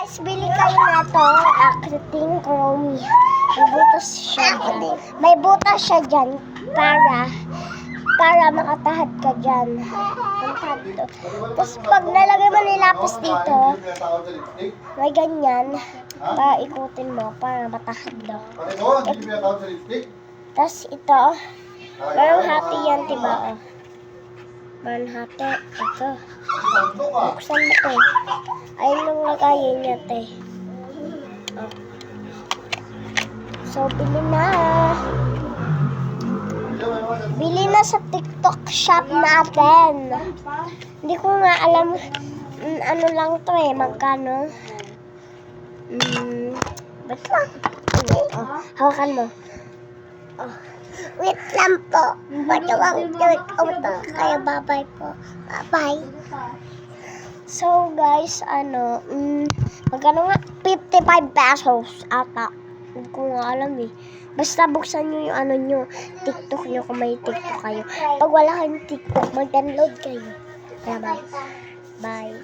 guys, bili kayo na to. Acryting chrome. May butas siya dyan. May butas siya dyan para makatahad ka dyan. Makatahad to. Tapos pag nalagay mo nilapis dito, may ganyan. Para ikutin mo, para matahad daw. Tapos ito, parang hati yan, diba? Oh. Parang hati. Ito. Buksan mo to. Ayun nung lagayin niya, te. Oh. So, bili na. Bili na sa TikTok shop natin. Hindi ko nga alam ano lang to eh, magkano. Ba't lang? Oh, hawakan mo. Oh. Wait lang po. Matawag to. Kaya bye-bye po. Bye-bye. So guys, magkano nga? 55 pesos ata. Hindi ko nga alam eh. Basta buksan nyo yung nyo, TikTok nyo kung may TikTok kayo. Pag wala kayong TikTok, mag-download kayo. Bye-bye. Bye.